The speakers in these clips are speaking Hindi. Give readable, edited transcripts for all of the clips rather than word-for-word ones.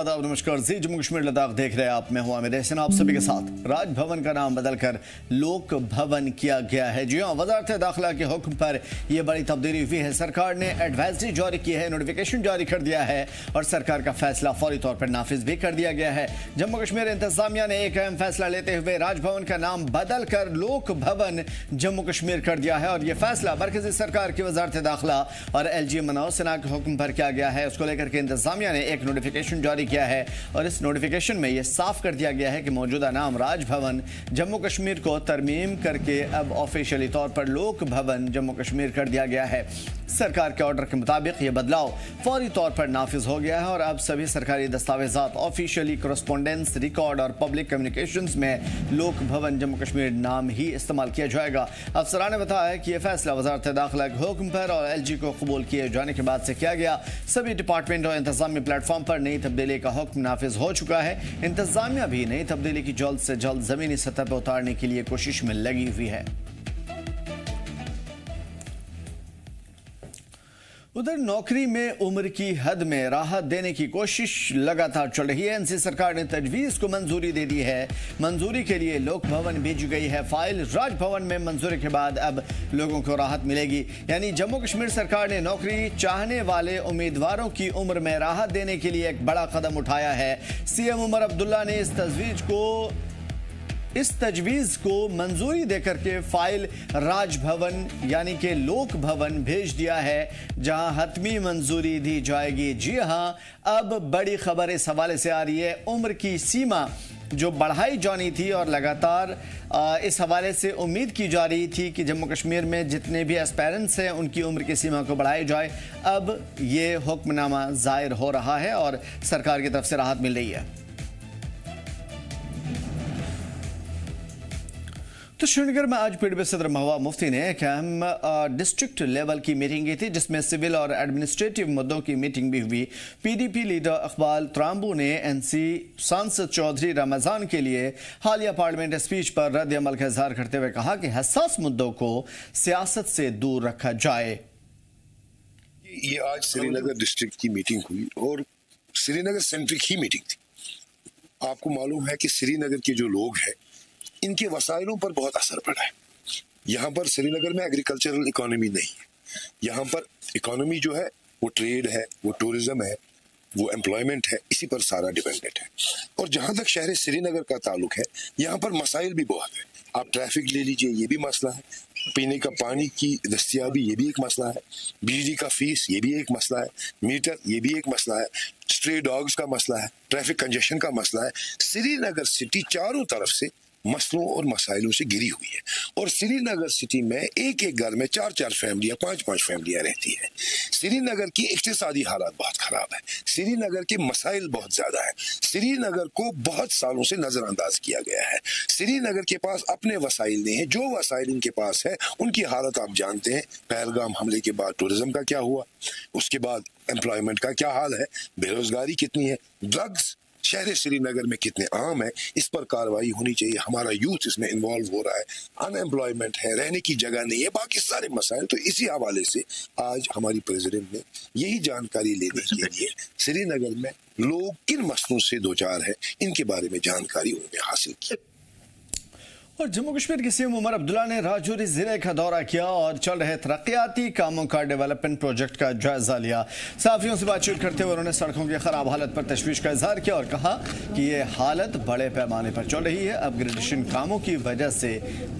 आदाब, नमस्कार। जी जम्मू कश्मीर लद्दाख देख रहे हैं आप। मैं हूं आमिर एहसन, आप सभी के साथ। राजभवन का नाम बदलकर लोक भवन किया गया है। जी हां, वजारत दाखिला के हुक्म पर यह बड़ी तब्दीली हुई है। सरकार ने एडवाइजरी जारी की है, नोटिफिकेशन जारी कर दिया है और सरकार का फैसला फौरी तौर पर नाफिज भी कर दिया गया है। जम्मू कश्मीर इंतजामिया ने एक अहम फैसला लेते हुए राजभवन का नाम बदल कर लोक भवन जम्मू कश्मीर कर दिया है और यह फैसला मरकजी सरकार की वजारत दाखिला और LG मनोज सिन्हा के हुक्म पर किया गया है। उसको लेकर के इंतजामिया ने एक नोटिफिकेशन जारी किया है और इस नोटिफिकेशन में यह साफ कर दिया गया है कि मौजूदा नाम राजभवन जम्मू कश्मीर को तरमीम करके अब ऑफिशियली तौर पर लोक भवन जम्मू कश्मीर कर दिया गया है। सरकार के ऑर्डर के मुताबिक यह बदलाव फौरी तौर पर नाफिज हो गया है और अब सभी सरकारी दस्तावेजात, ऑफिशियली करस्पॉन्डेंस, रिकॉर्ड और पब्लिक कम्युनिकेशंस में लोक भवन जम्मू कश्मीर नाम ही इस्तेमाल किया जाएगा। अफसरान ने बताया कि यह फैसला वजारत दाखिला के हुक्म पर और LG को कबूल किए जाने के बाद से किया गया। सभी डिपार्टमेंट और इंतजामी प्लेटफॉर्म पर नई तब्दीली का हुक्म नाफिज हो चुका है। इंतजामिया भी नई तब्दीली की जल्द से जल्द जमीनी सतह पर उतारने के लिए कोशिश में लगी हुई है। उधर नौकरी में उम्र की हद में राहत देने की कोशिश लगातार चल रही है। NC सरकार ने तजवीज को मंजूरी दे दी है। मंजूरी के लिए लोक भवन भेजी गई है फाइल। राजभवन में मंजूरी के बाद अब लोगों को राहत मिलेगी। यानी जम्मू कश्मीर सरकार ने नौकरी चाहने वाले उम्मीदवारों की उम्र में राहत देने के लिए एक बड़ा कदम उठाया है। CM उमर अब्दुल्ला ने इस तजवीज़ को मंजूरी देकर के फाइल राजभवन यानी कि लोक भवन भेज दिया है, जहां हतमी मंजूरी दी जाएगी। जी हां, अब बड़ी खबर इस हवाले से आ रही है। उम्र की सीमा जो बढ़ाई जानी थी और लगातार इस हवाले से उम्मीद की जा रही थी कि जम्मू कश्मीर में जितने भी एस्पायरेंट्स हैं उनकी उम्र की सीमा को बढ़ाया जाए, अब ये हुक्मनामा जाहिर हो रहा है और सरकार की तरफ से राहत मिल रही है। तो श्रीनगर में आज PDP सदर महबूबा मुफ्ती ने एक अहम डिस्ट्रिक्ट लेवल की मीटिंग की थी, जिसमें सिविल और एडमिनिस्ट्रेटिव मुद्दों की मीटिंग भी हुई। PDP लीडर इकबाल त्रांबू ने NC सांसद चौधरी रमजान के लिए हालिया पार्लियामेंट स्पीच पर रद्द अमल का इजहार करते हुए कहा कि हसास मुद्दों को सियासत से दूर रखा जाए। ये आज श्रीनगर डिस्ट्रिक्ट की मीटिंग हुई और श्रीनगर सेंट्रिक ही मीटिंग थी। आपको मालूम है कि श्रीनगर के जो लोग हैं इनके वसाइलों पर बहुत असर पड़ा है। यहाँ पर श्रीनगर में एग्रीकल्चरल इकोनॉमी नहीं है। यहाँ पर इकोनॉमी जो है वो ट्रेड है, वो टूरिज्म है, वो एम्प्लॉयमेंट है, इसी पर सारा डिपेंडेंट है। और जहाँ तक शहर श्रीनगर का ताल्लुक है, यहाँ पर मसाइल भी बहुत है। आप ट्रैफिक ले लीजिए, ये भी मसला है। पीने का पानी की दस्तियाबी, ये भी एक मसला है। बिजली का फीस, ये भी एक मसला है। मीटर, ये भी एक मसला है। स्ट्रे डॉग्स का मसला है। ट्रैफिक कंजेशन का मसला है। श्रीनगर सिटी चारों तरफ से मसलों और मसाइलों से घिरी हुई है और श्रीनगर सिटी में एक एक घर में 4-4 फैमिलियां, 5-5 फैमिलियां रहती है। श्रीनगर की इक्तिसादी हालात बहुत खराब है। श्रीनगर के मसाइल बहुत ज्यादा है। श्रीनगर को बहुत सालों से नजरअंदाज किया गया है। श्रीनगर के पास अपने वसाइल नहीं है। जो वसाइल इनके पास है उनकी हालत आप जानते हैं। पहलगाम हमले के बाद टूरिज्म का क्या हुआ, उसके बाद एम्प्लॉयमेंट का क्या हाल है, बेरोजगारी कितनी है, ड्रग्स शहर श्रीनगर में कितने आम है, इस पर कार्रवाई होनी चाहिए। हमारा यूथ इसमें इन्वॉल्व हो रहा है। अनएम्प्लॉयमेंट है, रहने की जगह नहीं है, बाकी सारे मसाइल। तो इसी हवाले से आज हमारी प्रेसिडेंट ने यही जानकारी लेने के लिए श्रीनगर में लोग किन मसलों से दो चार है, इनके बारे में जानकारी उन्होंने हासिल की। और जम्मू कश्मीर के CM उमर अब्दुल्ला ने राजौरी जिले का दौरा किया और चल रहे तरक्याती कामों का डेवलपमेंट प्रोजेक्ट का जायजा लिया। सहाफियों से बातचीत करते हुए उन्होंने सड़कों की खराब हालत पर तशवीश का इजहार किया और कहा कि ये हालत बड़े पैमाने पर चल रही है। अपग्रेडेशन कामों की वजह से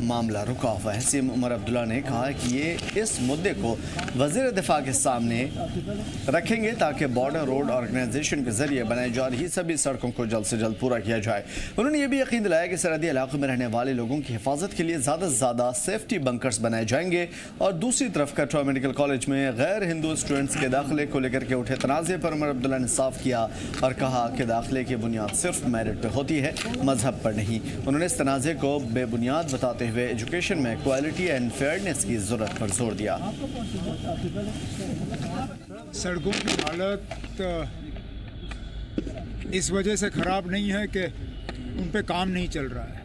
मामला रुका हुआ है। CM उमर अब्दुल्ला ने कहा कि ये इस मुद्दे को वजीर दिफा के सामने रखेंगे ताकि बॉर्डर रोड ऑर्गेनाइजेशन के जरिए बनाई जा रही सभी सड़कों को जल्द से जल्द पूरा किया जाए। उन्होंने ये भी यकीन दिलाया कि सरहदी इलाकों में रहने वाले लोगों की हिफाजत के लिए ज्यादा से ज्यादा सेफ्टी बंकर्स बनाए जाएंगे। और दूसरी तरफ कठुआ मेडिकल कॉलेज में गैर हिंदू स्टूडेंट्स के दाखिले को लेकर के उठे तनाज़े पर उमर अब्दुल्ला ने साफ किया और कहा कि दाखिले की बुनियाद सिर्फ मेरिट पे होती है, मजहब पर नहीं। उन्होंने इस तनाज़े को बेबुनियाद बताते हुए एजुकेशन में क्वालिटी एंड फेयरनेस की जरूरत पर जोर दिया। सड़कों की हालत इस वजह से ख़राब नहीं है कि उन पे काम नहीं चल रहा है।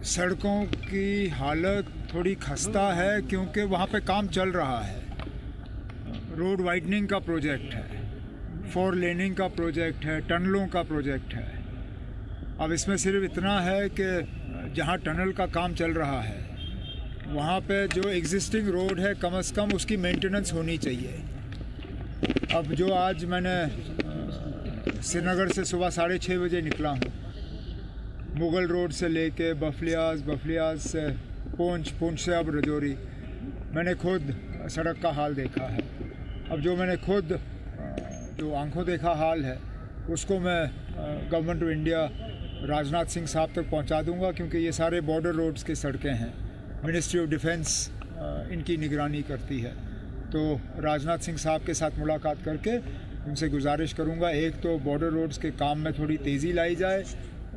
सड़कों की हालत थोड़ी खस्ता है क्योंकि वहाँ पे काम चल रहा है। रोड वाइडनिंग का प्रोजेक्ट है, 4 लेनिंग का प्रोजेक्ट है, टनलों का प्रोजेक्ट है। अब इसमें सिर्फ इतना है कि जहाँ टनल का काम चल रहा है वहाँ पे जो एग्जिस्टिंग रोड है कम से कम उसकी मेंटेनेंस होनी चाहिए। अब जो आज मैंने श्रीनगर से सुबह 6:30 बजे निकला हूँ, मुगल रोड से लेके बफलियाज से पूंछ से अब रजौरी, मैंने खुद सड़क का हाल देखा है। अब जो मैंने खुद जो आंखों देखा हाल है उसको मैं government of India Rajnath Singh साहब तक पहुंचा दूंगा, क्योंकि ये सारे बॉर्डर रोड्स की सड़कें हैं। मिनिस्ट्री ऑफ डिफेंस इनकी निगरानी करती है। तो राजनाथ सिंह साहब के साथ मुलाकात करके उनसे गुजारिश करूंगा, एक तो बॉर्डर रोड्स के काम में थोड़ी तेज़ी लाई जाए,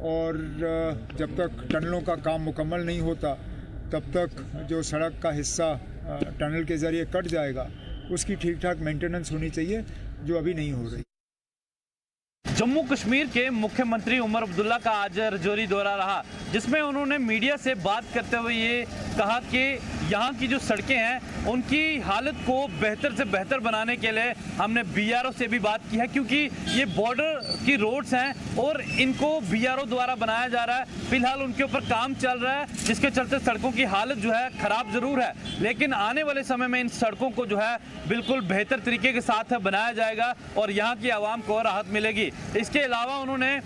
और जब तक टनलों का काम मुकम्मल नहीं होता तब तक जो सड़क का हिस्सा टनल के ज़रिए कट जाएगा उसकी ठीक ठाक मेंटेनेंस होनी चाहिए, जो अभी नहीं हो रही। जम्मू कश्मीर के मुख्यमंत्री उमर अब्दुल्ला का आज रजौरी दौरा रहा, जिसमें उन्होंने मीडिया से बात करते हुए ये कहा कि यहाँ की जो सड़कें हैं उनकी हालत को बेहतर से बेहतर बनाने के लिए हमने बीआरओ से भी बात की है, क्योंकि ये बॉर्डर की रोड्स हैं और इनको बीआरओ द्वारा बनाया जा रहा है। फिलहाल उनके ऊपर काम चल रहा है, जिसके चलते सड़कों की हालत जो है ख़राब ज़रूर है, लेकिन आने वाले समय में इन सड़कों को जो है बिल्कुल बेहतर तरीके के साथ बनाया जाएगा और यहाँ की आवाम को राहत मिलेगी। इसके अलावा उन्होंने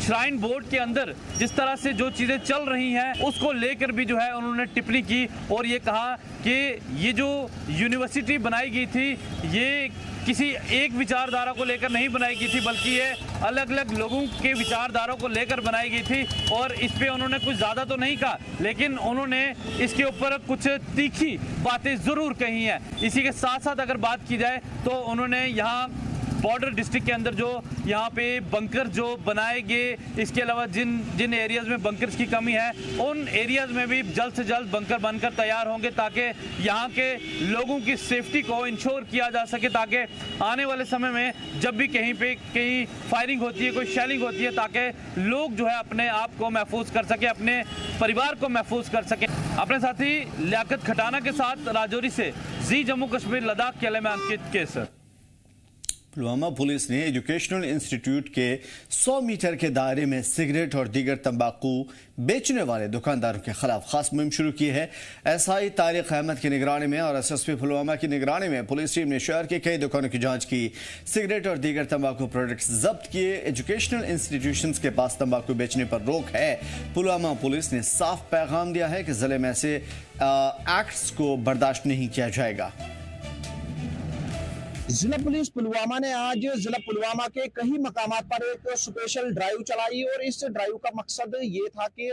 श्राइन बोर्ड के अंदर जिस तरह से जो चीज़ें चल रही हैं उसको लेकर भी जो है उन्होंने टिप्पणी की और ये कहा कि ये जो यूनिवर्सिटी बनाई गई थी ये किसी एक विचारधारा को लेकर नहीं बनाई गई थी, बल्कि ये अलग अलग लोगों के विचारधारा को लेकर बनाई गई थी। और इस पे उन्होंने कुछ ज़्यादा तो नहीं कहा, लेकिन उन्होंने इसके ऊपर कुछ तीखी बातें ज़रूर कही हैं। इसी के साथ साथ अगर बात की जाए तो उन्होंने यहाँ बॉर्डर डिस्ट्रिक्ट के अंदर जो यहाँ पे बंकर जो बनाए गए, इसके अलावा जिन एरियाज़ में बंकर्स की कमी है उन एरियाज़ में भी जल्द से जल्द बंकर बनकर तैयार होंगे, ताकि यहाँ के लोगों की सेफ्टी को इंश्योर किया जा सके, ताकि आने वाले समय में जब भी कहीं फायरिंग होती है, कोई शेलिंग होती है, ताकि लोग जो है अपने आप को महफूज कर सके, अपने परिवार को महफूज कर सके। अपने साथी लियाकत खटाना के साथ राजौरी से जी जम्मू कश्मीर लद्दाख के लिए मैं अंकित केसर। पुलवामा पुलिस ने एजुकेशनल इंस्टीट्यूट के 100 मीटर के दायरे में सिगरेट और दीगर तंबाकू बेचने वाले दुकानदारों के खिलाफ खास मुहिम शुरू की है। एसआई तारिक अहमद की निगरानी में और एसएसपी पुलवामा की निगरानी में पुलिस टीम ने शहर के कई दुकानों की जांच की, सिगरेट और दीगर तंबाकू प्रोडक्ट्स जब्त किए। एजुकेशनल इंस्टीट्यूशंस के पास तंबाकू बेचने पर रोक है। पुलवामा पुलिस ने साफ पैगाम दिया है कि जिले में ऐसे एक्ट्स को बर्दाश्त नहीं किया जाएगा। जिला पुलिस पुलवामा ने आज जिला पुलवामा के कई मकामात पर एक स्पेशल ड्राइव चलाई और इस ड्राइव का मकसद ये था कि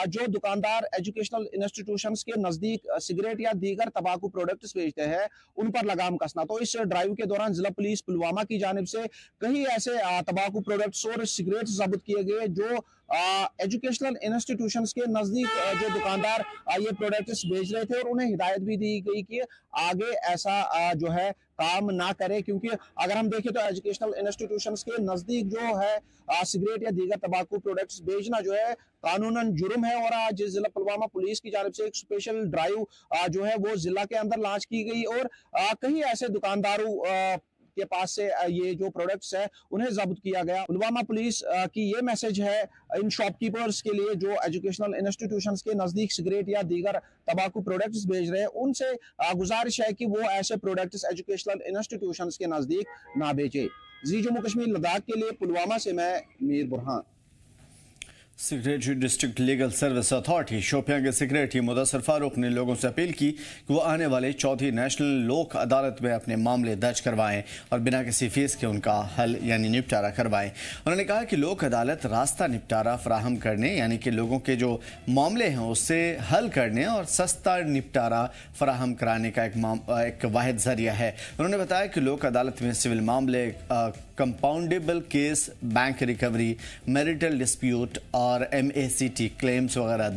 जो दुकानदार एजुकेशनल इंस्टीट्यूशंस के नजदीक सिगरेट या दीगर तंबाकू प्रोडक्ट्स बेचते हैं उन पर लगाम कसना। तो इस ड्राइव के दौरान जिला पुलिस पुलवामा की जानिब से कई ऐसे तंबाकू प्रोडक्ट्स और सिगरेट जब्त किए गए जो एजुकेशनल इंस्टीट्यूशंस के नजदीक जो दुकानदार ये प्रोडक्ट्स बेच रहे थे, और उन्हें हिदायत भी दी गई कि आगे ऐसा जो है काम ना करे, क्योंकि अगर हम देखें तो एजुकेशनल इंस्टीट्यूशंस के नजदीक जो है सिगरेट या दीगर तंबाकू प्रोडक्ट्स बेचना जो है कानूनन जुर्म है। और आज जिला पुलवामा पुलिस की जानिब से एक स्पेशल ड्राइव जो है वो जिला के अंदर लॉन्च की गई और कई ऐसे दुकानदारों के पास से ये जो प्रोडक्ट्स है उन्हें जब्त किया गया। पुलवामा पुलिस की ये मैसेज है इन शॉपकीपर्स के लिए जो एजुकेशनल इंस्टीट्यूशंस के नजदीक सिगरेट या दीगर तंबाकू प्रोडक्ट्स बेच रहे हैं, उनसे गुजारिश है कि वो ऐसे प्रोडक्ट्स एजुकेशनल इंस्टीट्यूशंस के नजदीक ना बेचे। जी जम्मू कश्मीर लद्दाख के लिए पुलवामा से मैं Mir Burhan. Secretary district legal service authority Shopian के सेक्रेटरी मुदस्सर फारूक ने लोगों से अपील की कि वो आने वाले चौथी नेशनल लोक अदालत में अपने मामले दर्ज करवाएं और बिना किसी फीस के उनका हल यानी निपटारा करवाएं। उन्होंने कहा कि लोक अदालत रास्ता निपटारा फराहम करने यानी कि लोगों के जो मामले हैं उससे हल करने और सस्ता निपटारा फराहम कराने का एक वाहिद जरिया है। उन्होंने बताया कि लोक अदालत में सिविल मामले, compoundable case, bank recovery, marital dispute और MACT क्लेम्स वगैरह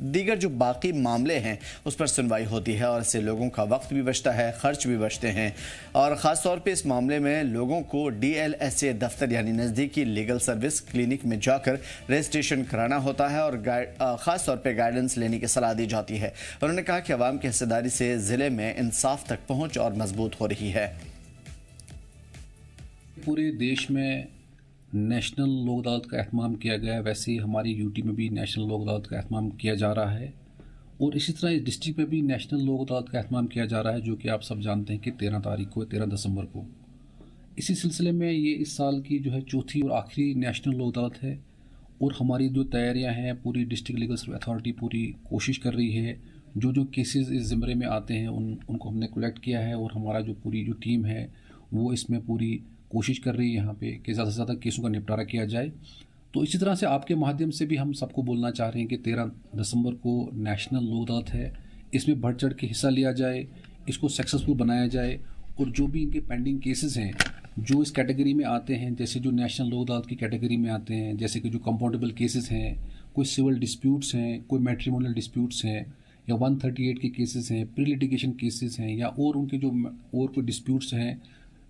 दीगर जो बाकी मामले हैं उस पर सुनवाई होती है और इससे लोगों का वक्त भी बचता है, खर्च भी बचते हैं। और ख़ास तौर पे इस मामले में लोगों को DLSA दफ्तर यानी नज़दीकी लीगल सर्विस क्लिनिक में जाकर रजिस्ट्रेशन कराना होता है और ख़ास तौर पे गाइडेंस लेने की सलाह दी जाती है। उन्होंने कहा कि अवाम की हिस्सेदारी से ज़िले में इंसाफ तक पहुँच और मजबूत हो रही है। जी जम्मू कश्मीर लद्दाख के लिए पुलवामा से मैं Mir Burhan. Secretary district legal service authority Shopian के सेक्रेटरी मुदस्सर फारूक ने लोगों से अपील की कि वो आने वाले चौथी नेशनल लोक अदालत में अपने मामले दर्ज करवाएं और बिना किसी फीस के उनका हल यानी निपटारा करवाएं। पूरे देश में नेशनल लोक अदालत का एहतमाम किया गया है, वैसे ही हमारी यूटी में भी नेशनल लोक अदालत का एहतमाम किया जा रहा है और इसी तरह इस डिस्ट्रिक्ट में भी नेशनल लोक अदालत का एहतमाम किया जा रहा है, जो कि आप सब जानते हैं कि 13 दिसंबर को। इसी सिलसिले में ये इस साल की जो है चौथी और आखिरी नेशनल लोक अदालत है और हमारी जो तैयारियां हैं, पूरी डिस्ट्रिक्ट लीगल सर्विस अथॉरिटी पूरी कोशिश कर रही है। जो केसेस इस ज़िम्मे में आते हैं उनको हमने कलेक्ट किया है और हमारा जो पूरी जो टीम है वो इसमें पूरी कोशिश कर रही है यहाँ पे कि ज़्यादा से ज़्यादा केसों का निपटारा किया जाए। तो इसी तरह से आपके माध्यम से भी हम सबको बोलना चाह रहे हैं कि 13 दिसंबर को नेशनल लोक अदालत है, इसमें बढ़ चढ़ के हिस्सा लिया जाए, इसको सक्सेसफुल बनाया जाए और जो भी इनके पेंडिंग केसेस हैं जो इस कैटेगरी में आते हैं, जैसे जो नेशनल लोक अदालत की कैटेगरी में आते हैं, जैसे कि जो कंपाउंडेबल केसेस हैं, कोई सिविल डिस्प्यूट्स हैं, कोई मैट्रिमोनियल डिस्प्यूट्स हैं या 138 के केसेस हैं, प्री लिटिगेशन केसेस हैं या और उनके जो और कोई डिस्प्यूट्स हैं,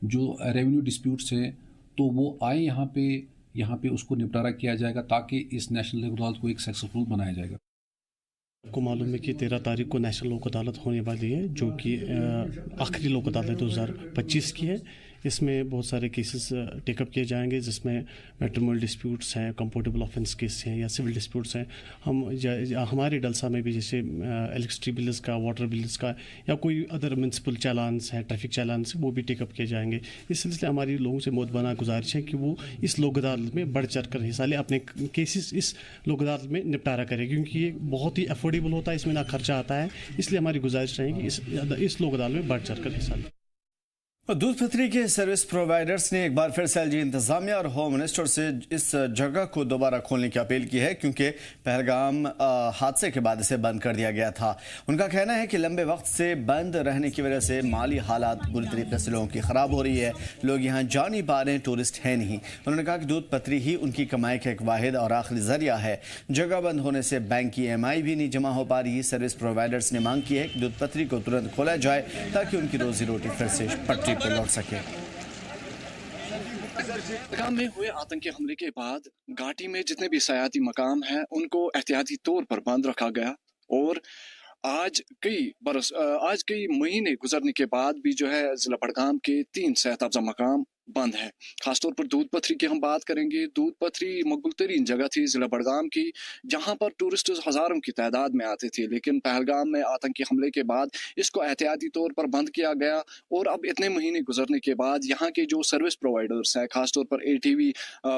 जो रेवेन्यू डिस्प्यूट्स हैं, तो वो आए यहाँ पे उसको निपटारा किया जाएगा ताकि इस नेशनल लोक अदालत को एक सक्सेसफुल बनाया जाएगा। आपको मालूम है कि 13 तारीख को नेशनल लोक अदालत होने वाली है, जो कि आखिरी लोक अदालत 2025 की है। इसमें बहुत सारे केसेस टेकअप किए जाएंगे, जिसमें मैट्रिमोनियल डिस्प्यूट्स हैं, कंपाउंडेबल ऑफेंस केस हैं या सिविल डिस्प्यूट्स हैं। हमारे डलसा में भी जैसे इलेक्ट्रिसिटी बिल्स का, वाटर बिल्स का या कोई अदर म्यूनसिपल चालान्स हैं, ट्रैफिक चालान्स, वो भी टेकअप किए जाएंगे। इस सिलसिले हमारी लोगों से मोदबाना गुजारिश है कि वो इस लोक अदालत में बढ़ चढ़ कर हिस्सा लें, अपने केसेस इस लोक अदालत में निपटारा करें, क्योंकि ये बहुत ही अफोर्डेबल होता है, इसमें ना खर्चा आता है। इसलिए हमारी गुजारिश रहेगी इस लोक अदालत में बढ़ चढ़ कर हिस्सा लें। दूध पथरी के सर्विस प्रोवाइडर्स ने एक बार फिर से एलजी इंतजामिया और होम मिनिस्टर से इस जगह को दोबारा खोलने की अपील की है, क्योंकि पहलगाम हादसे के बाद इसे बंद कर दिया गया था। उनका कहना है कि लंबे वक्त से बंद रहने की वजह से माली हालात बुरी तरीके से लोगों की ख़राब हो रही है, लोग यहाँ जा नहीं पा रहे हैं, टूरिस्ट है नहीं। उन्होंने कहा कि दूध पथरी ही उनकी कमाई का एक वाहिद और आखिरी जरिया है। जगह बंद होने से बैंक की EMI भी नहीं जमा हो पा रही। सर्विस प्रोवाइडर्स ने मांग की है कि दूध पथरी को तुरंत खोला जाए ताकि उनकी रोजी रोटी फिर से पटरी पर लौट सके। पहलगाम में हुए आतंकी हमले के बाद घाटी में जितने भी सयाती मकाम हैं उनको एहतियाती तौर पर बंद रखा गया और आज कई महीने गुजरने के बाद भी जो है जिला बड़गाम के 3 सेहत अफजा मकाम बंद है। खासतौर पर दूध पथरी की हम बात करेंगे। दूध पथरी मकबूल तरीन जगह थी जिला बड़गाम की, जहां पर टूरिस्ट हजारों की तादाद में आते थे, लेकिन पहलगाम में आतंकी हमले के बाद इसको एहतियाती तौर पर बंद किया गया और अब इतने महीने गुजरने के बाद यहाँ के जो सर्विस प्रोवाइडर्स हैं, खासतौर पर ATV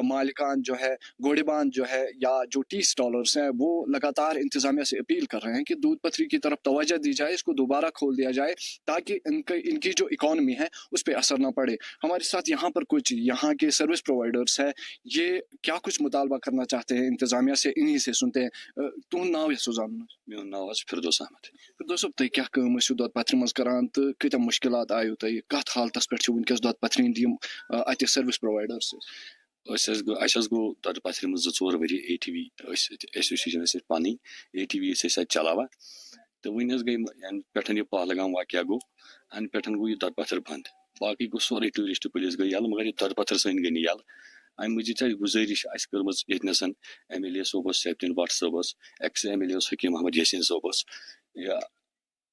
मालिकान जो है, घोड़ेबान जो है या जो टी स्टॉलर्स हैं, वो लगातार इंतजामिया से अपील कर रहे हैं कि दूध पथरी की तरफ तवज्जो दी जाए, इसको दोबारा खोल दिया जाए ताकि इनकी जो इकॉनमी है उस पर असर न पड़े। हमारे साथ यहाँ पर कुछ यहाँ के सर्विस प्रोवाइडर्स है, ये क्या कुछ मुतालबा करना चाहते हैं इंतजामिया से, इन्हीं से सुनते हैं। तुम नाव है सुजान? मेरा नाव फिरदौस अहमद। फिरदौस साहब, तुम क्या काम दूध पथरी मज करान तो कत्या मुश्किलात आयो तुम, कत हालतस पे वनकस दूध पथरी अत सर्विस प्रोवाइडर्स? गो दूध पथरी मज 2-4 वरी ATV एसोसिएशन पानी ATV चलावा तो वन गई पे यह पहलगाम वाक़ गो, अन पे गो यह दूध पथर बंद, बाकी गो सोरे टूरिस्ट पुलिस गई यल, मगर यह दूध पथर सन गई यल। अम मजीद गुजारिश कर्म yes MLA Sobers Saifuddin Bhatt Sobers, ex-MLA हकीम अहमद यासीन सोबस या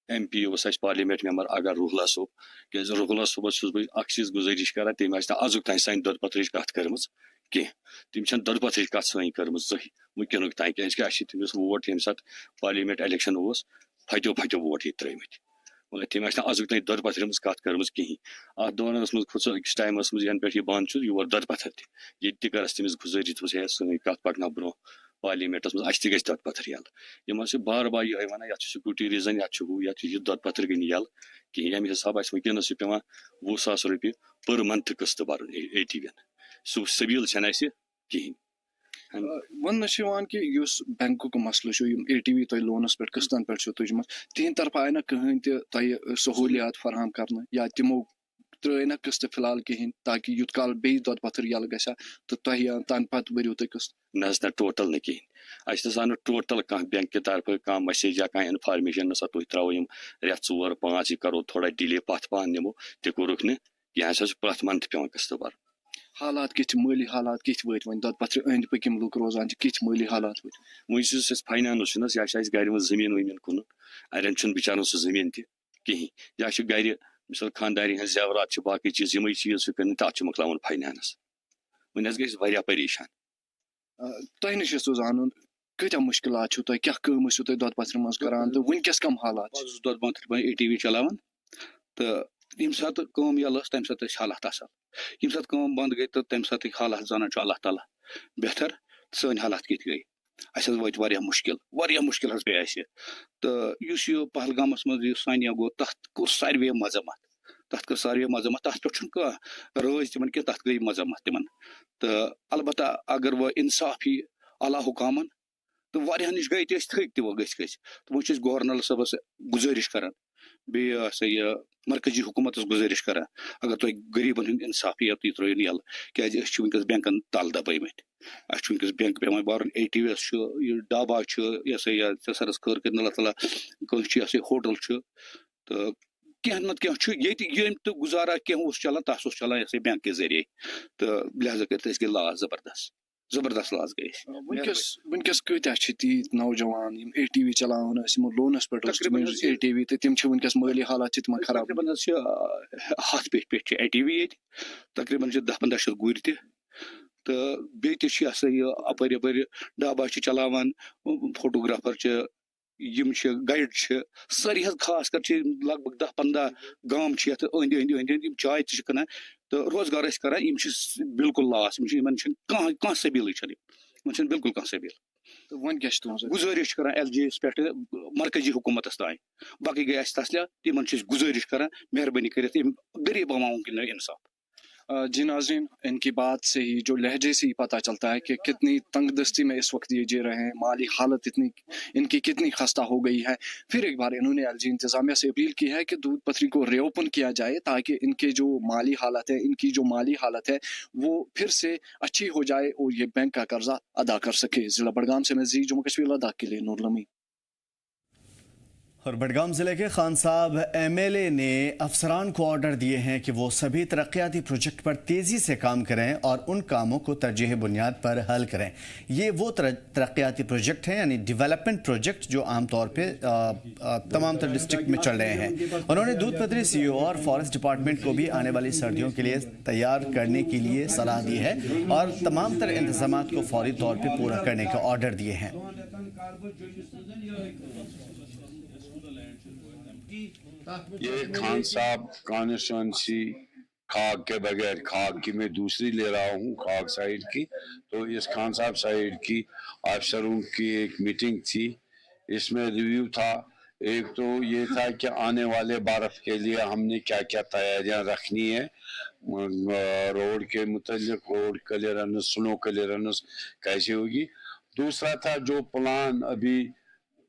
MP पार्लियामेंट मेंबर आगर रुहला सोब, क्या रुहला सोबस बह चीज गुजारिश कर तम अजुक तान सान दूध पथर कत कर्म कह, तम दूध पथर कत सन कर्म जही वनक तान, क्या तमिस वोट ये सात पार्लियामेंट इलेक्शन फटो वोट ये त्रमत, मगर तम अजुक तान दूध पथर कत कर्म कहीं। अत दौरान खुद अकिस टाइमस यन पे बंद योर दूध पथर ये करस तमिस गुजारिश सन कत पकना ब्रो पार्लियामेंटस मज दूध पथर यल। यम बार बार ये वन ये सिक्योरिटी रीजन ये दूध पथर गई यल कहीं, ये हिसाब वनकस पे 20,000 रुपये पर मंथ किस्त भर ATV सह सबील कहीं। वन कि बैंक मसल ATV तुम लोनस पे किस्तन पे तुजम, तिहद तरफ आय ना कहीं तुम सहूलियात फराहम कर या तमो त्रे ना किस्त फिलहाल कहीं, ताकि युत काल बे दूध पथर यल ग तो तम पे भरू तुम किस्त? ना टोटल न कहीं, अ टोटल कह बैंक के तरफ कह मैसेज या कह इन्फॉर्मेशन ना तुम त्रो रेत 4-5 यह करो थोड़ा डिले पथ पान निमो तह कोरुक न यह प्रथ मंथ पे किस्त भर। हालात कित माली हालात कित वत वन दूध पथर अंद पकम लुक रोजान कित माली हालात वह फाइनानस यह गर जमीन वमीन कुन अड़न बिचारन सह जमीन तह कहीं, या गर मिसाल खानदारी हज जेवरात बाकी चीज यम चीज कर तथ मकलावन फाइनेंस वन गई परेशान तह नश जान कत्या मुश्किलात तुह क्या कम तुह दौद पथर मज करान तो वनकस कम हालात दौद पथर ATV चलावन तो यम सात कम यल तम सात हालात असल यम सात कम बंद गई तो तम सात हालात जाना अल्लाह ताला बेहतर सन हालात कत गई अस वत मुश्किल गई तो पहलगामस मज सानिया गो तथ कोर सारे मजम्मत तथ पे रज तिमन कि तथ गई मजम्मत तिमन तो अलबत्ता अगर वह इंसाफ ही अला हुकामन तो वारिया नश गई थक तो गस तो वो गवर्नर सबस गुजारिश कर बे मरकजी हुकूमत गुजारिश कर अगर तुम गरीबन हूं इंसाफ ये तुम त्रो यल क्या वनकस बैंकन तल दबामत वनकस बैंक पे बार ATV डाबा सरस कर अल्लाह ताला कह होटल तो कह नत कह तो गुजारा कह चलान तस चलान बैंक के जरिए तो लिहाजा कर गई लाज जबरदस्त लाज गई वनकस कत्या तीत नौजवान ATV चलान लोनस पे ATV तो तम वनकस माली हालात तम खराब हथ पे ATV ये तकरीबन 10-15 गुर तो बे अपर डाबा चलान फोटोग्राफर यम गाइड सारी खास कर लगभग 10-15 गाम अंद अंद चाय तन तो रोजगार करान बिल्कुल लास कह सबील बिल्कुल कह सबील तो वन क्या गुजारिश कर LGS पे मरकजी हुकूमत तान बाकी गई तसलिया तिमन गुजारिश कर मेहरबानी कर गरीब आवाम के लिए इंसाफ जी नाज़रीन, इनकी बात से ही जो लहजे से ही पता चलता है कि कितनी तंगदस्ती में इस वक्त ये जी रहे हैं, माली हालत इतनी इनकी कितनी खस्ता हो गई है। फिर एक बार इन्होंने LG इंतज़ामिया से अपील की है कि दूध पथरी को रीओपन किया जाए ताकि इनके जो माली हालत है वो फिर से अच्छी हो जाए और ये बैंक का कर्जा अदा कर सके। जिला बड़गाम से मैं जम्मू कश्मीर लद्दाख के लिए नूर लमी। और बडगाम ज़िले के खान साहब MLA ने अफसरान को ऑर्डर दिए हैं कि वो सभी तरक्याती प्रोजेक्ट पर तेज़ी से काम करें और उन कामों को तरजीही बुनियाद पर हल करें। ये वो तरक्याती प्रोजेक्ट हैं यानी डेवलपमेंट प्रोजेक्ट जो आमतौर पे तमाम तर डिस्ट्रिक्ट में चल रहे हैं। उन्होंने दूध पथरी CEO और फॉरेस्ट डिपार्टमेंट को भी आने वाली सर्दियों के लिए तैयार करने के लिए सलाह दी है और तमाम तर इंतजाम को फौरी तौर पर पूरा करने के ऑर्डर दिए हैं। ये खान साहब कॉन्स्टिट्यूंसी खाग के बगैर, खाग की मैं दूसरी ले रहा हूँ, खाग साइड की, तो इस खान साहब साइड की अफसरों की एक मीटिंग थी। इसमें रिव्यू था। एक तो ये था कि आने वाले बर्फ के लिए हमने क्या क्या तैयारियां रखनी है, रोड के मुतालिक, रोड क्लियरेंस, स्नो क्लियरेंस कैसे होगी। दूसरा था जो प्लान अभी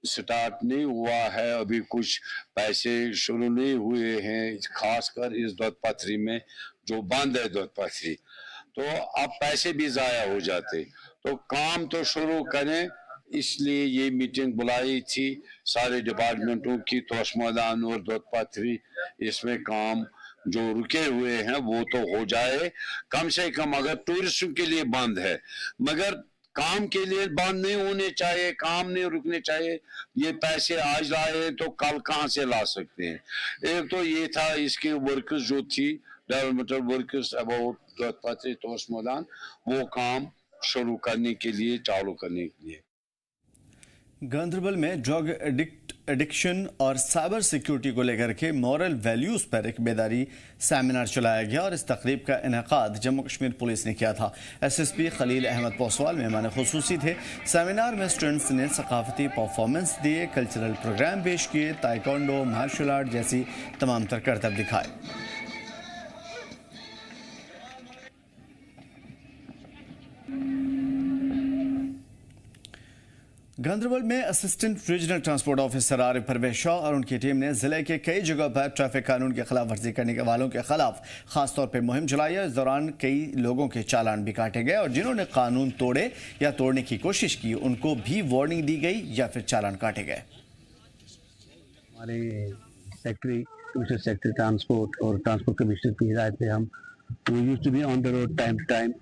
स्टार्ट नहीं हुआ है, अभी कुछ पैसे शुरू नहीं हुए हैं, खासकर इस दूध पथरी में जो बंद है दूध पथरी, तो अब पैसे भी जाया हो जाते। तो काम तो शुरू करें, इसलिए ये मीटिंग बुलाई थी सारे डिपार्टमेंटों की। तोश मैदान और दूध पथरी, इसमें काम जो रुके हुए हैं वो तो हो जाए कम से कम। अगर टूरिस्टों के लिए बंद है, मगर काम के लिए बंद नहीं होने चाहिए, काम नहीं रुकने चाहिए। ये पैसे आज लाए तो कल कहाँ से ला सकते हैं। एक तो ये था, इसके वर्कर्स जो थी, डेवलपमेंटल वर्कर्स अबाउट पथरी तोश मैदान, वो काम शुरू करने के लिए, चालू करने के लिए। गांधरबल में ड्रग एडिक्शन और साइबर सिक्योरिटी को लेकर के मॉरल वैल्यूज पर एक बेदारी सेमिनार चलाया गया और इस तकरीब का इनेकाद जम्मू कश्मीर पुलिस ने किया था। SSP खलील अहमद पोसवाल मेहमान खुसूसी थे। सेमिनार में स्टूडेंट्स ने सकाफती परफॉर्मेंस दिए, कल्चरल प्रोग्राम पेश किए, ताइक्वांडो, मार्शल आर्ट जैसी तमाम तर करतब दिखाए। गांधरबल में assistant regional transport officer Arif Parvez Shah और उनकी टीम ने जिले के कई जगह पर ट्रैफिक कानून की खिलाफ वर्जी करने वालों के खिलाफ खासतौर पर मुहिम चलाई है। इस दौरान कई लोगों के चालान भी काटे गए और जिन्होंने कानून तोड़े या तोड़ने की कोशिश की उनको भी वार्निंग दी गई या फिर चालान काटे गए। हमारे कमिश्नर सेक्रेटरी ट्रांसपोर्ट और ट्रांसपोर्ट कमिश्नर की हिदायत पे हम used to be on the road time to time,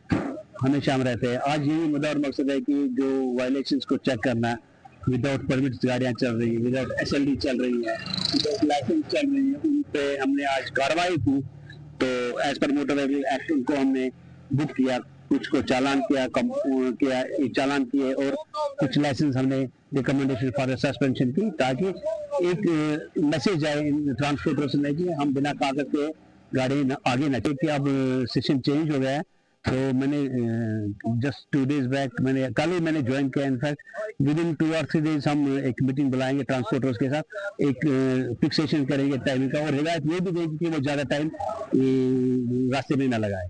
हमेशा हम रहते हैं। आज यही मुद्दा और मकसद है कि जो वायलेशंस को चेक करना है विदाउट परमिट्स गाड़ियाँ चल रही हैं, विदाउट SLD चल रही है, विदाउट लाइसेंस चल रही है, उन पे हमने आज कार्रवाई की। तो as per motor vehicle act उनको हमने बुक किया, कुछ को चालान किया, चालान किए और कुछ लाइसेंस हमने रिकमेंडेशन फॉर सस्पेंशन की, ताकि एक मैसेज आए ट्रांसपोर्टर्स में कि हम बिना कागज के गाड़ी आगे न चले। कि अब सेशन चेंज हो गया है, तो मैंने जस्ट 2 days बैक कल ही मैंने ज्वाइन किया। In fact with in 2 or 3 days हम एक मीटिंग बुलाएंगे ट्रांसपोर्टर्स के साथ, एक फिक्सेशन करेंगे टाइमिंग का और हिदायत ये भी देंगे कि वो ज़्यादा टाइम रास्ते में न लगाए।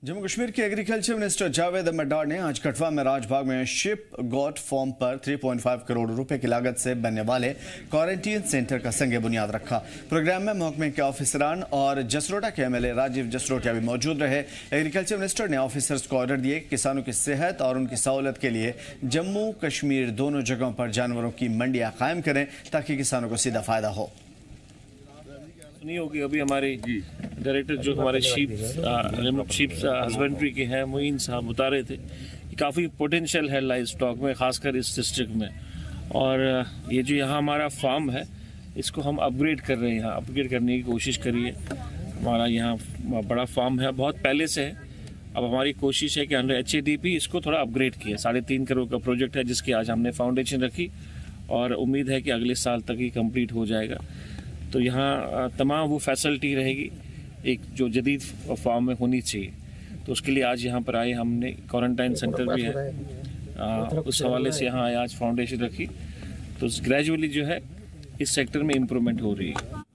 जम्मू कश्मीर के एग्रीकल्चर मिनिस्टर जावेद अहमद ने आज कठवा में राजबाग में शिप गॉट फॉर्म पर 3.5 करोड़ रुपए की लागत से बनने वाले क्वारंटीन सेंटर का संग बुनियाद रखा। प्रोग्राम में महकमे के ऑफिसरान और जसरोटा के MLA राजीव जसरोटिया भी मौजूद रहे। एग्रीकल्चर मिनिस्टर ने ऑफिसर्स को ऑर्डर दिए किसानों की सेहत और उनकी सहूलत के लिए जम्मू कश्मीर दोनों जगहों पर जानवरों की मंडियां कायम करें, ताकि किसानों को सीधा फायदा हो। नहीं होगी। अभी हमारे डायरेक्टर जो हमारे शीप हस्बेंड्री के हैं मोइन साहब बता रहे थे कि काफ़ी पोटेंशियल है लाइव स्टॉक में, ख़ासकर इस डिस्ट्रिक्ट में। और ये जो यहाँ हमारा फार्म है इसको हम अपग्रेड कर रहे हैं, यहाँ अपग्रेड करने की कोशिश करिए। हमारा यहाँ बड़ा फार्म है, बहुत पहले से है। अब हमारी कोशिश है कि अंडर HADP इसको थोड़ा अपग्रेड किया। 3.5 करोड़ का प्रोजेक्ट है, जिसकी आज हमने फाउंडेशन रखी और उम्मीद है कि अगले साल तक ही कंप्लीट हो जाएगा। तो यहाँ तमाम वो फैसिलिटी रहेगी एक जो जदीद फार्म में होनी चाहिए। तो उसके लिए आज यहाँ पर आए, हमने क्वारंटाइन सेंटर भी है, उस हवाले से यहाँ आए, आज फाउंडेशन रखी। तो ग्रेजुअली जो है इस सेक्टर में इम्प्रूवमेंट हो रही है।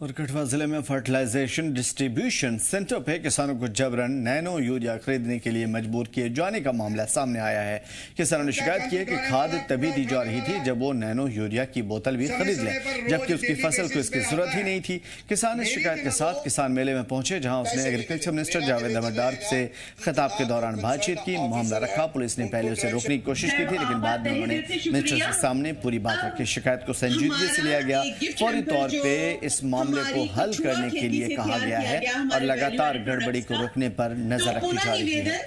और कठवा जिले में फर्टिलाइजेशन डिस्ट्रीब्यूशन सेंटर पे किसानों को जबरन नैनो यूरिया खरीदने के लिए मजबूर किए जाने का मामला सामने आया है। किसानों ने शिकायत की है कि खाद तभी दी जा रही थी जब वो नैनो यूरिया की बोतल भी खरीद लें, जबकि उसकी फसल को इसकी जरूरत ही नहीं थी। किसान इस शिकायत के साथ किसान मेले में पहुंचे, जहां उसने एग्रीकल्चर मिनिस्टर जावेद अहमद से खिताब के दौरान बातचीत की। मामला रखा, पुलिस ने पहले उसे रोकने की कोशिश की थी, लेकिन बाद में उन्होंने मिनिस्टर के सामने पूरी बात रखी। शिकायत को संजीदगी से लिया गया। फौरी तौर पर इस मामले को हल करने के लिए कहा गया है और लगातार गड़बड़ी को रोकने पर नजर रखी जा रही है।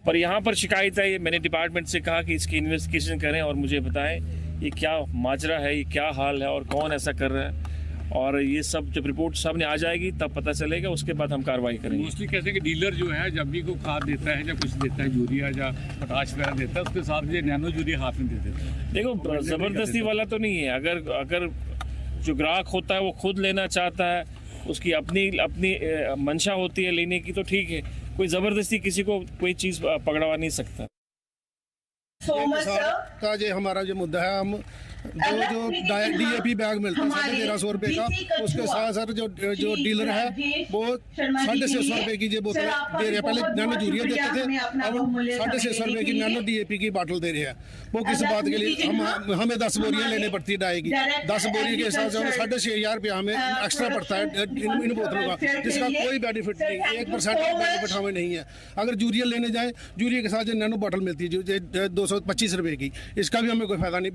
पर यहाँ पर शिकायत है, मैंने डिपार्टमेंट से कहा कि इसकी इन्वेस्टिगेशन करें और मुझे बताएं ये क्या माजरा है, ये क्या हाल है और कौन ऐसा कर रहा है। और ये सब जब रिपोर्ट सामने आ जाएगी तब पता चलेगा, उसके बाद हम कार्रवाई करेंगे। मोस्टली कहते हैं कि डीलर जो है जब भी कोई खाद देता है या कुछ देता है, यूरिया या पोटाश वगैरह देता है, उसके साथ ये नैनो यूरिया हाथ में दे देता है। देखो ज़बरदस्ती वाला तो नहीं है। अगर जो ग्राहक होता है वो खुद लेना चाहता है, उसकी अपनी मंशा होती है लेने की, तो ठीक है। कोई ज़बरदस्ती किसी को कोई चीज़ पकड़वा नहीं सकता। का जो हमारा जो मुद्दा है, हम जो DAP बैग मिलता है 1350 रुपए का, उसके साथ साथ जो डीलर है वो 650 रुपए की जो बोतल दे रहे हैं। पहले नैनो यूरिया देते थे, अब 650 रुपए की नैनो DAP की बोतल दे रहे हैं। वो किस बात के लिए हमें 10 बोरियां लेनी पड़ती है डाई की। 10 बोरी के हिसाब से 6,500 रुपया हमें एक्स्ट्रा पड़ता है इन बोतलों का, जिसका कोई बेनिफिट नहीं, 1% बेनिफिट हमें नहीं है। अगर यूरिया लेने जाए, यूरिया के साथ जो नैनो बोतल मिलती है जो 225 रुपए की, इसका भी हमें कोई फायदा नहीं।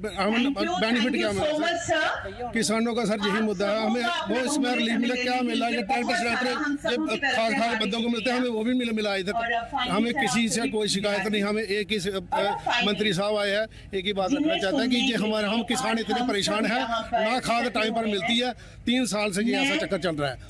बेनिफिट क्या मिला किसानों का? सर यही मुद्दा है, हमें वो इसमें रिलीफ मिला, क्या मिला? ये ट्रैक्टर जब खास बंदों को मिलते हैं, हमें वो भी मिला इधर। हमें किसी से कोई शिकायत नहीं। हमें एक ही मंत्री साहब आए हैं, एक ही बात रखना चाहते हैं कि ये हम किसान इतने परेशान हैं, ना खाद टाइम पर मिलती है। 3 साल से ये ऐसा चक्कर चल रहा है।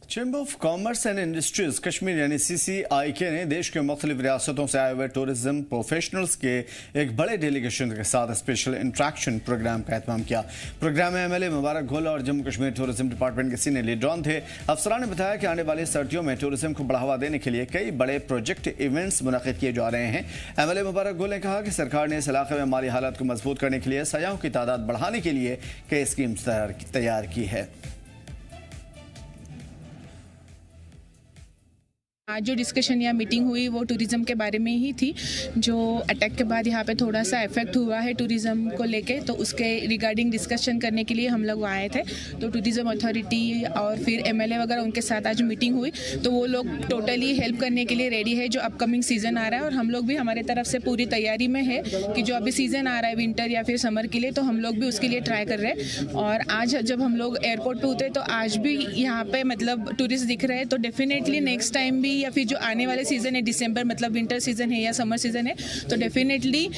Chamber of commerce and industries Kashmir यानी CCIK ने देश के मुख्तलिफ रियासतों से आए हुए टूरिज्म प्रोफेशनल्स के एक बड़े डेलीगेशन के साथ स्पेशल इंट्रैक्शन प्रोग्राम का एहतमाम किया। प्रोग्राम में MLA मुबारक गोल और जम्मू कश्मीर टूरिज्म डिपार्टमेंट के सीनियर लीडरान थे। अफसरान ने बताया कि आने वाली सर्दियों में टूरिज्म को बढ़ावा देने के लिए कई बड़े प्रोजेक्ट इवेंट्स मुनक़िद किए जा रहे हैं। MLA मुबारक गोल ने कहा कि सरकार ने इस इलाके में माली हालात को मजबूत करने के लिए सयाहों की तादाद बढ़ाने के लिए कई स्कीम्स तैयार की है। आज जो डिस्कशन या मीटिंग हुई वो टूरिज़्म के बारे में ही थी। जो अटैक के बाद यहाँ पे थोड़ा सा इफेक्ट हुआ है टूरिज़्म को लेके, तो उसके रिगार्डिंग डिस्कशन करने के लिए हम लोग आए थे। तो टूरिज़्म अथॉरिटी और फिर एमएलए वगैरह उनके साथ आज मीटिंग हुई, तो वो लोग टोटली हेल्प करने के लिए रेडी है। जो अपकमिंग सीज़न आ रहा है और हम लोग भी हमारे तरफ से पूरी तैयारी में है कि जो अभी सीज़न आ रहा है विंटर या फिर समर के लिए, तो हम लोग भी उसके लिए ट्राई कर रहे हैं। और आज जब हम लोग एयरपोर्ट पे उतरे तो आज भी यहाँ पे मतलब टूरिस्ट दिख रहे हैं, तो डेफिनेटली नेक्स्ट टाइम भी या फिर जो आने वाले सीज़न है दिसंबर मतलब विंटर सीज़न है या समर सीज़न है, तो डेफिनेटली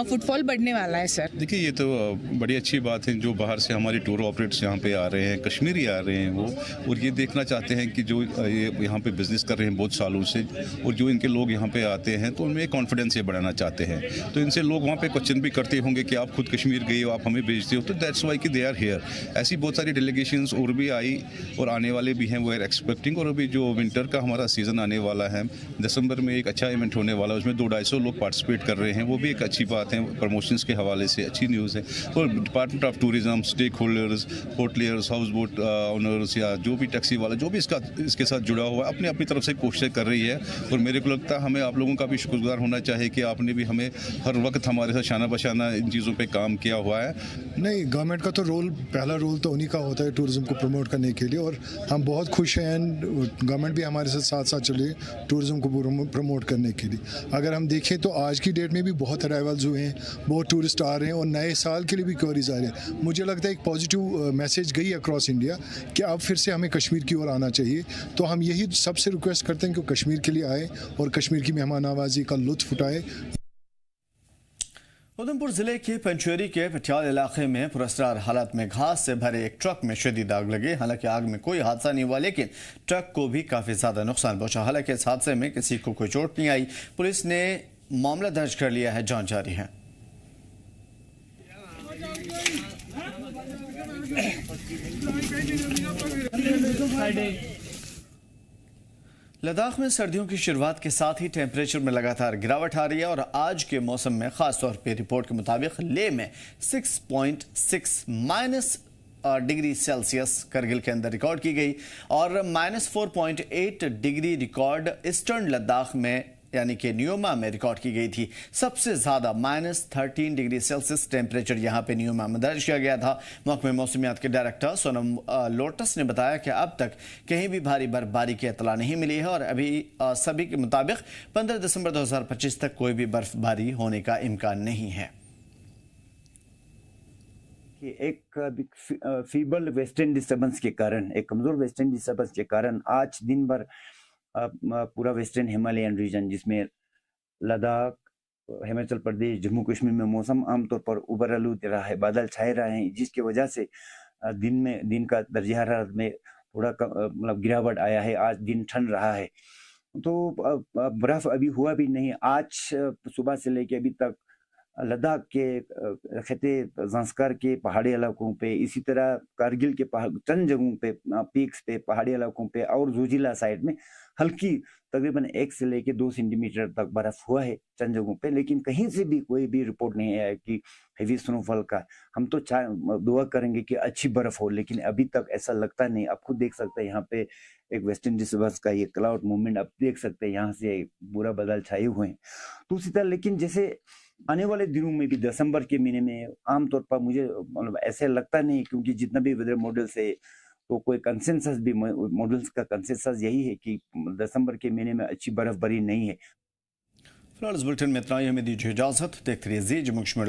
फुटफॉल बढ़ने वाला है सर। देखिए ये तो बड़ी अच्छी बात है, जो बाहर से हमारे टूर ऑपरेटर्स यहाँ पे आ रहे हैं, कश्मीरी आ रहे हैं वो, और ये देखना चाहते हैं कि जो ये यहाँ पे बिज़नेस कर रहे हैं बहुत सालों से, और जो इनके लोग यहाँ पे आते हैं तो उनमें कॉन्फिडेंस ये बढ़ाना चाहते हैं। तो इनसे लोग वहाँ पे क्वेश्चन भी करते होंगे कि आप खुद कश्मीर गए हो, आप हमें भेजते हो, तो दैट्स वाई कि दे आर हियर। ऐसी बहुत सारी डेलीगेशंस और भी आई और आने वाले भी हैं, वो आर एक्सपेक्टिंग। और अभी जो विंटर का हमारा सीज़न आने वाला है, दिसंबर में एक अच्छा इवेंट होने वाला है, उसमें 200-250 लोग पार्टिसिपेट कर रहे हैं, वो भी एक अच्छी बात है। प्रमोशंस के हवाले से अच्छी न्यूज़ है। और department of tourism, stakeholders, hoteliers, house boat owners या जो भी टैक्सी वाला जो भी इसके साथ जुड़ा हुआ है, अपनी अपनी तरफ से कोशिश कर रही है। और मेरे को लगता है हमें आप लोगों का भी शुक्रगुजार होना चाहिए कि आपने भी हमें हर वक्त हमारे साथ शाना बशाना इन चीज़ों पर काम किया हुआ है। नहीं, गवर्नमेंट का तो पहला रोल तो उन्हीं का होता है टूरिज़्म को प्रमोट करने के लिए, और हम बहुत खुश हैं। गवर्नमेंट भी हमारे साथ साथ चल रही है टूरिज़्म को प्रमोट करने के लिए। अगर हम देखें तो आज की डेट में भी बहुत अराइवल्स हुए हैं, बहुत टूरिस्ट आ रहे हैं और नए साल के लिए भी क्वेरीज आ रहे हैं। मुझे लगता है एक पॉजिटिव मैसेज गई अक्रॉस इंडिया कि अब फिर से हमें कश्मीर की ओर आना चाहिए। तो हम यही सबसे रिक्वेस्ट करते हैं कि कश्मीर के लिए आए और कश्मीर की मेहमान नवाजी का लुत्फ उठाए। उधमपुर जिले के पंचेरी के पटियाल इलाके में पुरस्कार हालत में घास से भरे एक ट्रक में शदीद आग लगी। हालांकि आग में कोई हादसा नहीं हुआ, लेकिन ट्रक को भी काफी ज्यादा नुकसान पहुंचा। हालांकि इस हादसे में किसी को कोई चोट नहीं आई। पुलिस ने मामला दर्ज कर लिया है, जांच जारी है। लद्दाख में सर्दियों की शुरुआत के साथ ही टेम्परेचर में लगातार गिरावट आ रही है और आज के मौसम में खासतौर पर रिपोर्ट के मुताबिक लेह में 6.6 डिग्री सेल्सियस करगिल के अंदर रिकॉर्ड की गई और -4.8 डिग्री रिकॉर्ड ईस्टर्न लद्दाख में यानी कि न्यूमा में रिकॉर्ड की गई थी। सबसे ज्यादा -13 डिग्री सेल्सियस टेम्परेचर यहां पे न्यूमा में दर्ज किया गया था। महकमे मौसमियात के डायरेक्टर सोनम लोटस ने बताया कि अब तक कहीं भी भारी बर्फबारी की इत्तला नहीं मिली है और अभी सभी के मुताबिक 15 दिसंबर 2025 तक कोई भी बर्फबारी होने का इम्कान नहीं है। एक फीबल वेस्टर्न डिस्टर्बेंस के कारण, एक कमजोर वेस्टर्न डिस्टर्बेंस के कारण आज दिन भर पूरा वेस्टर्न हिमालयन रीजन जिसमें लद्दाख, हिमाचल प्रदेश, जम्मू कश्मीर में मौसम आमतौर पर उबर आलूद रहा है, बादल छाए रहे हैं, जिसकी वजह से दिन का दर्जा हरारत में थोड़ा मतलब गिरावट आया है। आज दिन ठंड रहा है, तो बर्फ अभी हुआ भी नहीं। आज सुबह से लेके अभी तक लद्दाख के खत्ते ज़ांस्कर के पहाड़ी इलाकों पे, इसी तरह कारगिल के चंद जगहों पे पीक्स पे पहाड़ी इलाकों पे और जोजिला साइड में हल्की तकरीबन 1 से लेके 2 सेंटीमीटर तक बर्फ हुआ है चंद जगहों पे, लेकिन कहीं से भी कोई भी रिपोर्ट नहीं आया कि हेवी स्नोफॉल का। हम तो दुआ करेंगे कि अच्छी बर्फ हो, लेकिन अभी तक ऐसा लगता नहीं। आप खुद देख सकते हैं यहाँ पे एक वेस्टर्न डिस्टर्बेंस का ये क्लाउड मूवमेंट आप देख सकते हैं, यहाँ से पूरा बादल छाए हुए हैं। तो उसी तरह लेकिन जैसे आने वाले दिनों में भी दिसंबर के महीने में आमतौर पर मुझे मतलब ऐसे लगता नहीं, क्योंकि जितना भी वेदर मॉडल्स है तो कोई कंसेंसस भी मॉडल्स का कंसेंसस यही है कि दिसंबर के महीने में अच्छी बर्फबारी नहीं है। फिलहाल इस बुलेटिन में इतना ही, हमें दीजिए इजाजत। देखते रहिए जी जम्मू कश्मीर।